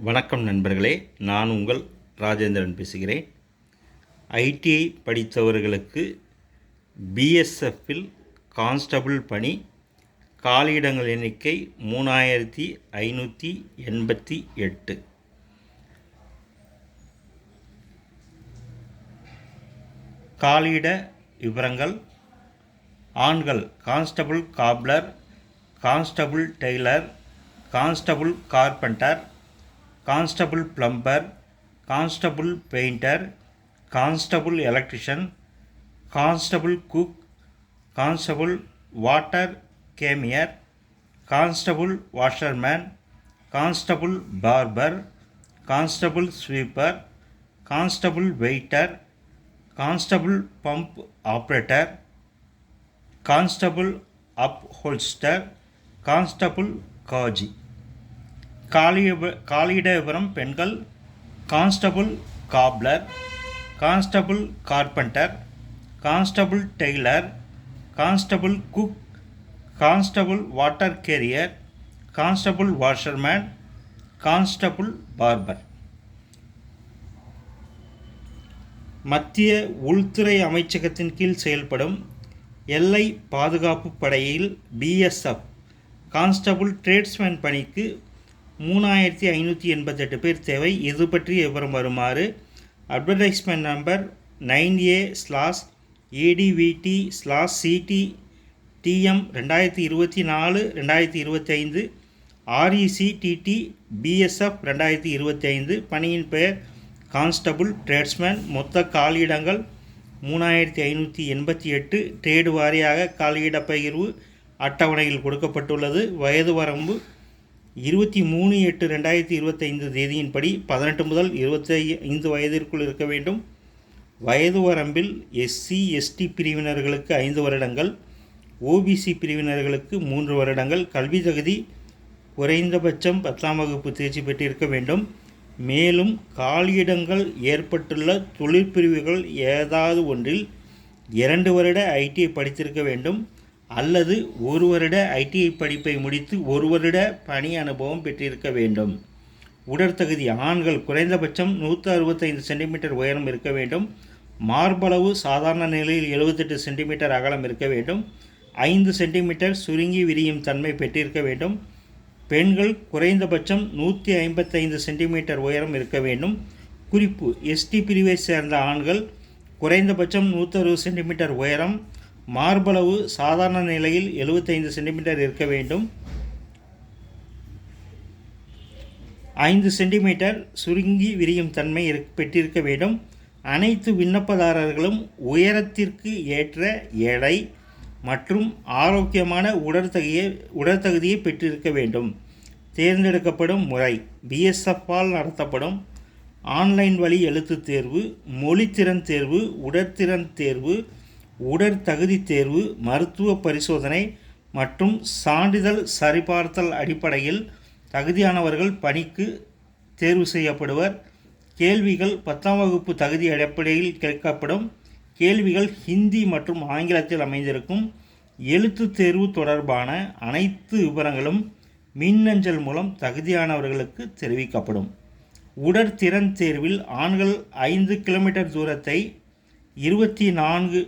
வணக்கம் நண்பர்களே, நான் உங்கள் ராஜேந்திரன் பேசுகிறேன். ஐடிஐ படித்தவர்களுக்கு பிஎஸ்எஃப்பில் கான்ஸ்டபிள் பணி, காலியிடங்கள் எண்ணிக்கை 3588. காலியிட விவரங்கள்: ஆண்கள் constable cobbler, constable tailor, constable carpenter, constable plumber, constable painter, constable electrician, constable cook, constable water carrier, constable washerman, constable barber, constable sweeper, constable waiter, constable pump operator, constable upholster, constable காஜி. காலியிட விவரம்: பெண்கள் constable cobbler, constable carpenter, constable tailor, constable cook, constable water carrier, constable washerman, constable barber. மத்திய உள்துறை அமைச்சகத்தின் கீழ் செயல்படும் எல்லை பாதுகாப்பு படையில் பிஎஸ்எஃப் கான்ஸ்டபிள் ட்ரேட்ஸ்மேன் பணிக்கு 3588 பேர் தேவை. இது பற்றிய விவரம் வருமாறு: advertisement number 9A/ADVT/CT/TM 2024-2025 RECTT BSF 2025. பணியின் பெயர் கான்ஸ்டபிள் ட்ரேட்ஸ்மேன். மொத்த காலியிடங்கள் 3588. ட்ரேடு வாரியாக காலியிட பகிர்வு அட்டவணையில் கொடுக்கப்பட்டுள்ளது. வயது வரம்பு 23/8/2025 தேதியின்படி 18 முதல் 25 வயதிற்குள் இருக்க வேண்டும். வயது வரம்பில் SC/ST பிரிவினர்களுக்கு 5 வருடங்கள், OBC பிரிவினர்களுக்கு 3 வருடங்கள். கல்வி தகுதி குறைந்தபட்சம் 10ஆம் வகுப்பு தேர்ச்சி பெற்றிருக்க வேண்டும். மேலும் காலியிடங்கள் ஏற்பட்டுள்ள தொழிற்பிரிவுகள் ஏதாவது ஒன்றில் 2 வருட ITI படித்திருக்க வேண்டும் அல்லது 1 வருட ITI படிப்பை முடித்து 1 வருட பணி அனுபவம் பெற்றிருக்க வேண்டும். உடற்தகுதி: ஆண்கள் குறைந்தபட்சம் 165 சென்டிமீட்டர் உயரம் இருக்க வேண்டும். மார்பளவு சாதாரண நிலையில் 78 சென்டிமீட்டர் அகலம் இருக்க வேண்டும். 5 சென்டிமீட்டர் சுருங்கி விரியும் தன்மை பெற்றிருக்க வேண்டும். பெண்கள் குறைந்தபட்சம் 155 சென்டிமீட்டர் உயரம் இருக்க வேண்டும். குறிப்பு: ST பிரிவை சேர்ந்த ஆண்கள் குறைந்தபட்சம் 160 சென்டிமீட்டர் உயரம், மார்பளவு சாதாரண நிலையில் 75 சென்டிமீட்டர் இருக்க வேண்டும். 5 சென்டிமீட்டர் சுருங்கி விரியும் தன்மை பெற்றிருக்க வேண்டும். அனைத்து விண்ணப்பதாரர்களும் உயரத்திற்கு ஏற்ற எடை மற்றும் ஆரோக்கியமான உடற்தகுதியை பெற்றிருக்க வேண்டும். தேர்ந்தெடுக்கப்படும் முறை: பிஎஸ்எஃப்பால் நடத்தப்படும் ஆன்லைன் வழி எழுத்துத் தேர்வு, மொழித்திறன் தேர்வு, உடற்திறன் தேர்வு, உடற்தகுதி தேர்வு, மருத்துவ பரிசோதனை மற்றும் சான்றிதழ் சரிபார்த்தல் அடிப்படையில் தகுதியானவர்கள் பணிக்கு தேர்வு செய்யப்படுவர். கேள்விகள் 10ஆம் வகுப்பு தகுதி அடிப்படையில் கேட்கப்படும். கேள்விகள் ஹிந்தி மற்றும் ஆங்கிலத்தில் அமைந்திருக்கும். எழுத்துத் தேர்வு தொடர்பான அனைத்து விவரங்களும் மின்னஞ்சல் மூலம் தகுதியானவர்களுக்கு தெரிவிக்கப்படும். உடற்திறன் தேர்வில் ஆண்கள் 5 கிலோமீட்டர் தூரத்தை 24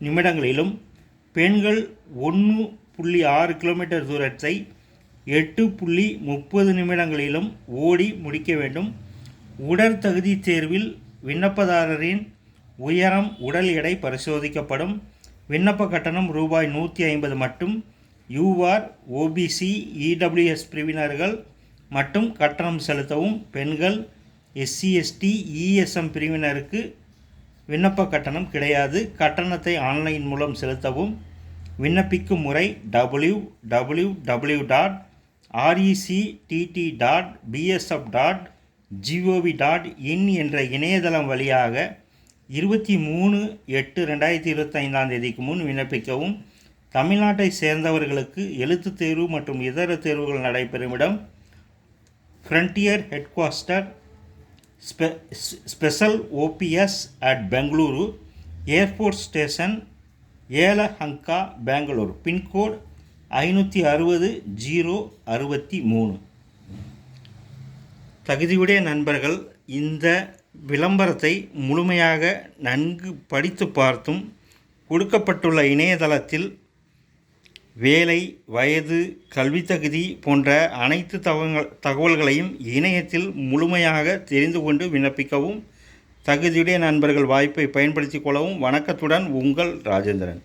நிமிடங்களிலும், பெண்கள் 1.6 கிலோமீட்டர் தூரத்தை 8.30 நிமிடங்களிலும் ஓடி முடிக்க வேண்டும். உடற்தகுதி தேர்வில் விண்ணப்பதாரரின் உயரம், உடல் எடை பரிசோதிக்கப்படும். விண்ணப்ப கட்டணம் ரூபாய் 150 மட்டும். UR, OBC, EWS பிரிவினர்கள் மட்டும் கட்டணம் செலுத்தவும். பெண்கள், SC/ST, ESM பிரிவினருக்கு விண்ணப்ப கட்டணம் கிடையாது. கட்டணத்தை ஆன்லைன் மூலம் செலுத்தவும். விண்ணப்பிக்கும் முறை: www.rectt.bsf.gov.in என்ற இணையதளம் வழியாக 23/8/2025 தேதிக்கு முன் விண்ணப்பிக்கவும். தமிழ்நாட்டை சேர்ந்தவர்களுக்கு எழுத்துத் தேர்வு மற்றும் இதர தேர்வுகள் நடைபெறும் இடம்: frontier headquarter special OPS at Bengaluru, air force station, Yelahanka, Bangalore. Pin code 560-063. தகுதியுடைய நண்பர்கள் இந்த விளம்பரத்தை முழுமையாக நன்கு படித்து பார்த்தும் கொடுக்கப்பட்டுள்ள இணையதளத்தில் வேலை, வயது, கல்வித் தகுதி போன்ற அனைத்து தகவல்களையும் இணையத்தில் முழுமையாக தெரிந்து கொண்டு விண்ணப்பிக்கவும். தகுதியுடைய நண்பர்கள் வாய்ப்பை பயன்படுத்திக் கொள்ளவும். வணக்கத்துடன் உங்கள் ராஜேந்திரன்.